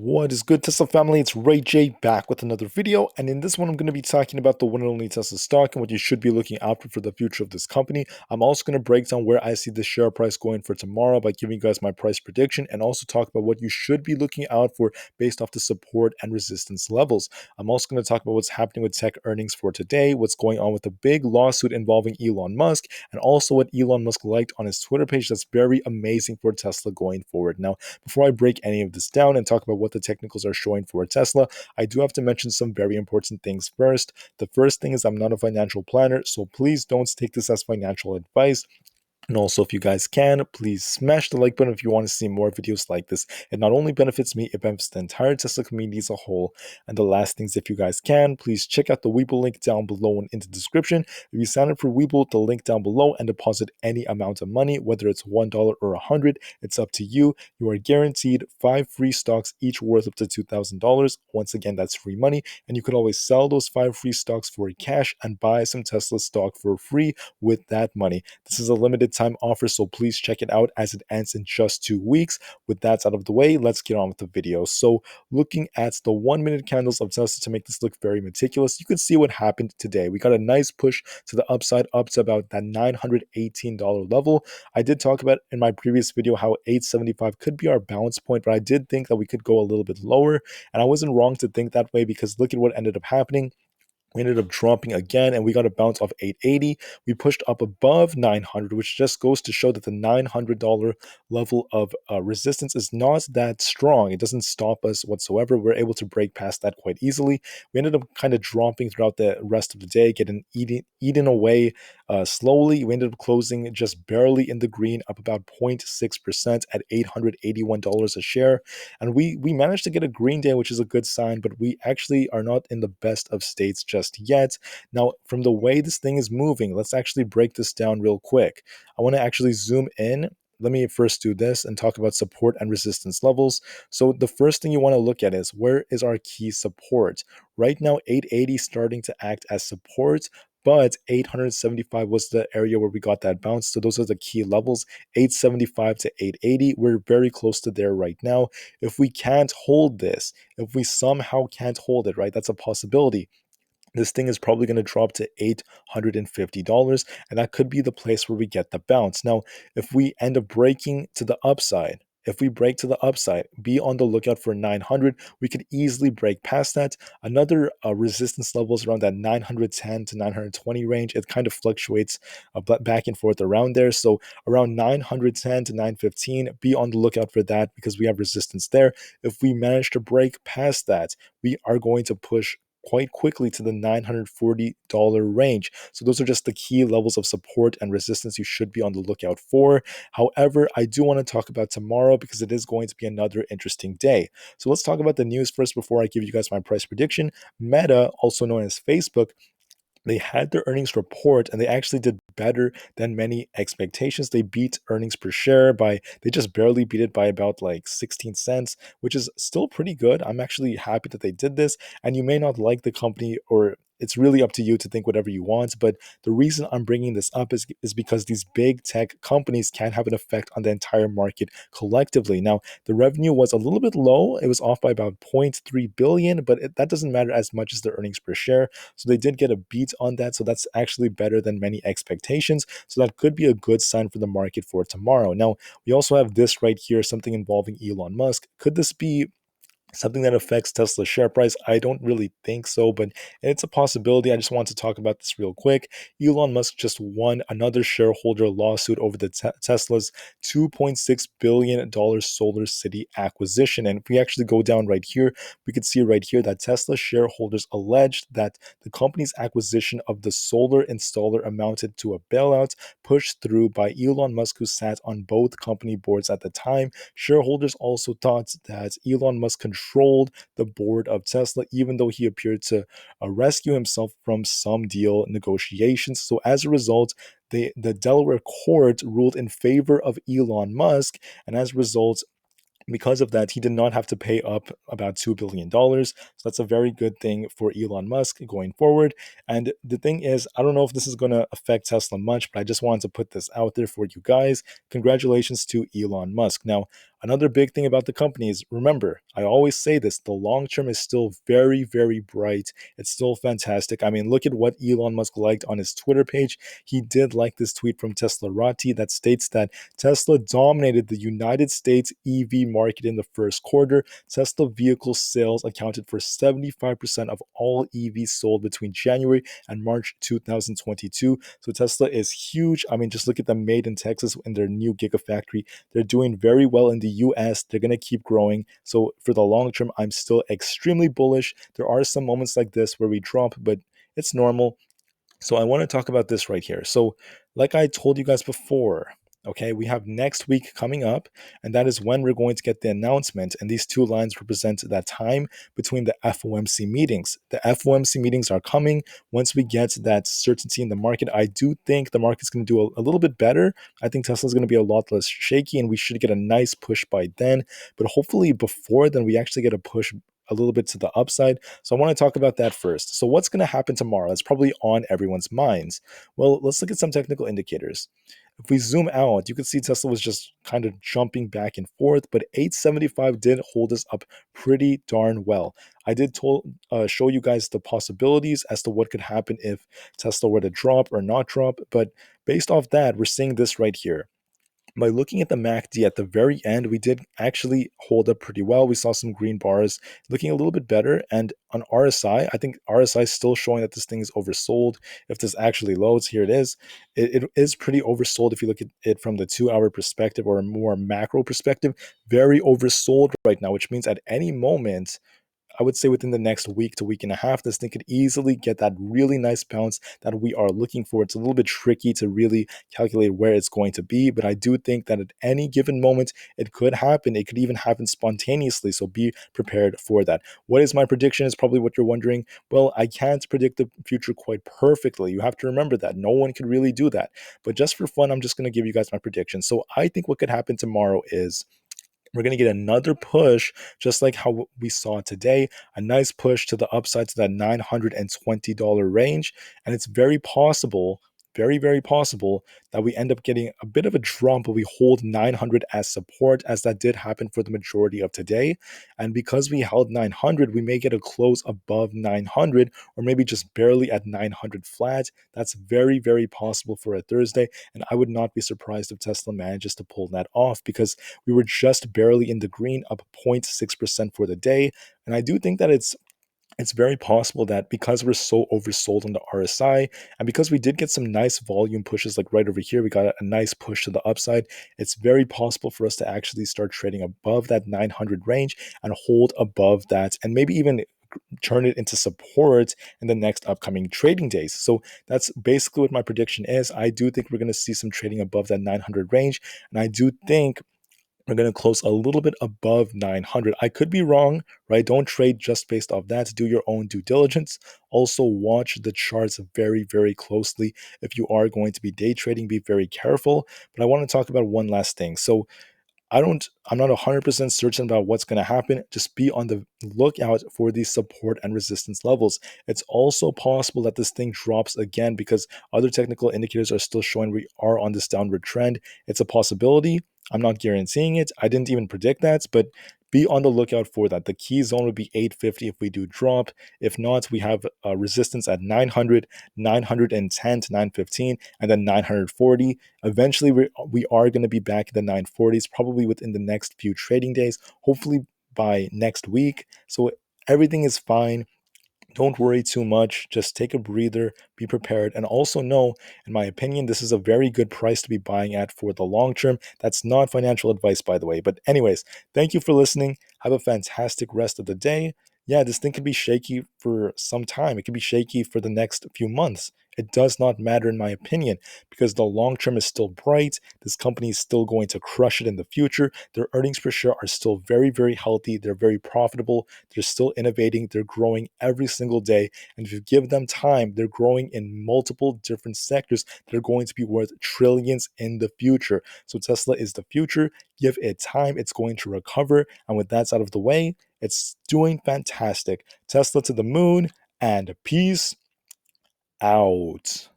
What is good, Tesla family? It's Ray J back with another video, and in this one I'm going to be talking about the one and only Tesla stock and what you should be looking out for the future of this company. I'm also going to break down where I see the share price going for tomorrow by giving you guys my price prediction and also talk about what you should be looking out for based off the support and resistance levels. I'm also going to talk about what's happening with tech earnings for today, what's going on with the big lawsuit involving Elon Musk, and also what Elon Musk liked on his Twitter page that's very amazing for Tesla going forward. Now, before I break any of this down and talk about what the technicals are showing for Tesla, I do have to mention some very important things first. The first thing is I'm not a financial planner, so please don't take this as financial advice. And also, if you guys can, please smash the like button if you want to see more videos like this. It not only benefits me, it benefits the entire Tesla community as a whole. And the last things, if you guys can, please check out the Webull link down below and in the description. If you sign up for Webull, the link down below, and deposit any amount of money, whether it's $1 or $100, it's up to you. You are guaranteed 5 free stocks, each worth up to $2,000. Once again, that's free money. And you could always sell those 5 free stocks for cash and buy some Tesla stock for free with that money. This is a limited time offer, so please check it out as it ends in just 2 weeks. With that out of the way, let's get on with the video. So, looking at the 1 minute candles of Tesla to make this look very meticulous, you can see what happened today. We got a nice push to the upside, up to about that $918 level. I did talk about in my previous video how 875 could be our balance point, but I did think that we could go a little bit lower, and I wasn't wrong to think that way because look at what ended up happening. We ended up dropping again and we got a bounce off 880. We pushed up above 900, which just goes to show that the $900 level of resistance is not that strong. It doesn't stop us whatsoever. We're able to break past that quite easily. We ended up kind of dropping throughout the rest of the day, getting eaten away slowly. We ended up closing just barely in the green, up about 0.6% at $881 a share. And we managed to get a green day, which is a good sign, but we actually are not in the best of states just yet. Now, from the way this thing is moving, let's actually break this down real quick. I want to actually zoom in. Let me first do this and talk about support and resistance levels. So the first thing you want to look at is where is our key support? Right now, 880 starting to act as support, but 875 was the area where we got that bounce. So those are the key levels, 875 to 880. We're very close to there right now. If we can't hold this, if we somehow can't hold it, right, that's a possibility. This thing is probably going to drop to $850, and that could be the place where we get the bounce. Now, if we end up breaking to the upside, if we break to the upside, be on the lookout for 900. We could easily break past that. Another resistance level is around that 910 to 920 range. It kind of fluctuates back and forth around there. So around 910 to 915, be on the lookout for that because we have resistance there. If we manage to break past that, we are going to push quite quickly to the $940 range. So those are just the key levels of support and resistance you should be on the lookout for. However, I do want to talk about tomorrow because it is going to be another interesting day. So let's talk about the news first before I give you guys my price prediction. Meta, also known as Facebook, they had their earnings report and they actually did better than many expectations. They beat earnings per share they just barely beat it by about like 16 cents, which is still pretty good. I'm actually happy that they did this. And you may not like the company, or it's really up to you to think whatever you want. But the reason I'm bringing this up is because these big tech companies can have an effect on the entire market collectively. Now, the revenue was a little bit low. It was off by about zero point 0.3 billion, but that doesn't matter as much as the earnings per share. So they did get a beat on that. So that's actually better than many expectations. So that could be a good sign for the market for tomorrow. Now, we also have this right here, something involving Elon Musk. Could this be something that affects Tesla's share price? I don't really think so, but it's a possibility. I just want to talk about this real quick. Elon Musk just won another shareholder lawsuit over the Tesla's $2.6 billion Solar City acquisition. And if we actually go down right here, we could see right here that Tesla shareholders alleged that the company's acquisition of the solar installer amounted to a bailout pushed through by Elon Musk, who sat on both company boards at the time. Shareholders also thought that Elon Musk controlled the board of Tesla, even though he appeared to rescue himself from some deal negotiations. So as a result, the Delaware court ruled in favor of Elon Musk, and as a result, because of that, he did not have to pay up about $2 billion. So that's a very good thing for Elon Musk going forward. And the thing is, I don't know if this is going to affect Tesla much, but I just wanted to put this out there for you guys. Congratulations to Elon Musk. Now, Another big thing about the company is, remember, I always say this, the long term is still very, very bright. It's still fantastic. I mean, look at what Elon Musk liked on his Twitter page. He did like this tweet from Tesla Rati that states that Tesla dominated the United States EV market in the first quarter. Tesla vehicle sales accounted for 75% of all EVs sold between January and March 2022. So Tesla is huge. I mean, just look at them made in Texas in their new Gigafactory. They're doing very well in the US. They're going to keep growing. So for the long term, I'm still extremely bullish. There are some moments like this where we drop, but it's normal. So I want to talk about this right here. So, like I told you guys before, okay, we have next week coming up, and that is when we're going to get the announcement. And these two lines represent that time between the FOMC meetings. The FOMC meetings are coming. Once we get that certainty in the market, I do think the market's going to do a little bit better. I think Tesla's going to be a lot less shaky, and we should get a nice push by then. But hopefully, before then, we actually get a push a little bit to the upside. So I want to talk about that first. So what's going to happen tomorrow? That's probably on everyone's minds. Well, let's look at some technical indicators. If we zoom out, you can see Tesla was just kind of jumping back and forth, but 875 did hold us up pretty darn well. I did show you guys the possibilities as to what could happen if Tesla were to drop or not drop, but based off that, we're seeing this right here. By looking at the MACD at the very end, we did actually hold up pretty well. We saw some green bars looking a little bit better. And on RSI, I think RSI is still showing that this thing is oversold. If this actually loads, here it is. It is pretty oversold if you look at it from the 2 hour perspective or a more macro perspective. Very oversold right now, which means at any moment, I would say within the next week to week and a half, this thing could easily get that really nice bounce that we are looking for. It's a little bit tricky to really calculate where it's going to be, but I do think that at any given moment, it could happen. It could even happen spontaneously. So be prepared for that. What is my prediction is probably what you're wondering. Well, I can't predict the future quite perfectly. You have to remember that. No one could really do that. But just for fun, I'm just going to give you guys my prediction. So I think what could happen tomorrow is we're going to get another push, just like how we saw today, a nice push to the upside to that $920 range. And it's very possible, very, very possible that we end up getting a bit of a drop, but we hold 900 as support, as that did happen for the majority of today. And because we held 900, we may get a close above 900 or maybe just barely at 900 flat. That's very, very possible for a Thursday. And I would not be surprised if Tesla manages to pull that off because we were just barely in the green, up 0.6% for the day. And I do think that it's very possible that because we're so oversold on the RSI and because we did get some nice volume pushes, like right over here, we got a nice push to the upside. It's very possible for us to actually start trading above that 900 range and hold above that and maybe even turn it into support in the next upcoming trading days. So that's basically what my prediction is. I do think we're going to see some trading above that 900 range. And I do think we're going to close a little bit above 900. I could be wrong, right? Don't trade just based off that. Do your own due diligence. Also, watch the charts very, very closely. If you are going to be day trading, be very careful. But I want to talk about one last thing. So, I'm not 100% certain about what's going to happen. Just be on the lookout for these support and resistance levels. It's also possible that this thing drops again because other technical indicators are still showing we are on this downward trend. It's a possibility. I'm not guaranteeing it. I didn't even predict that, but be on the lookout for that. The key zone would be 850 if we do drop. If not, we have resistance at 900, 910 to 915, and then 940. Eventually, we are going to be back in the 940s, probably within the next few trading days, hopefully by next week. So everything is fine. Don't worry too much. Just take a breather, be prepared, and also know, in my opinion, this is a very good price to be buying at for the long term. That's not financial advice, by the way. But, anyways, thank you for listening. Have a fantastic rest of the day. Yeah, this thing can be shaky for some time, it can be shaky for the next few months. It does not matter, in my opinion, because the long term is still bright. This company is still going to crush it in the future. Their earnings per share are still very, very healthy. They're very profitable. They're still innovating. They're growing every single day. And if you give them time, they're growing in multiple different sectors that are going to be worth trillions in the future. So Tesla is the future. Give it time. It's going to recover. And with that out of the way, it's doing fantastic. Tesla to the moon and peace out.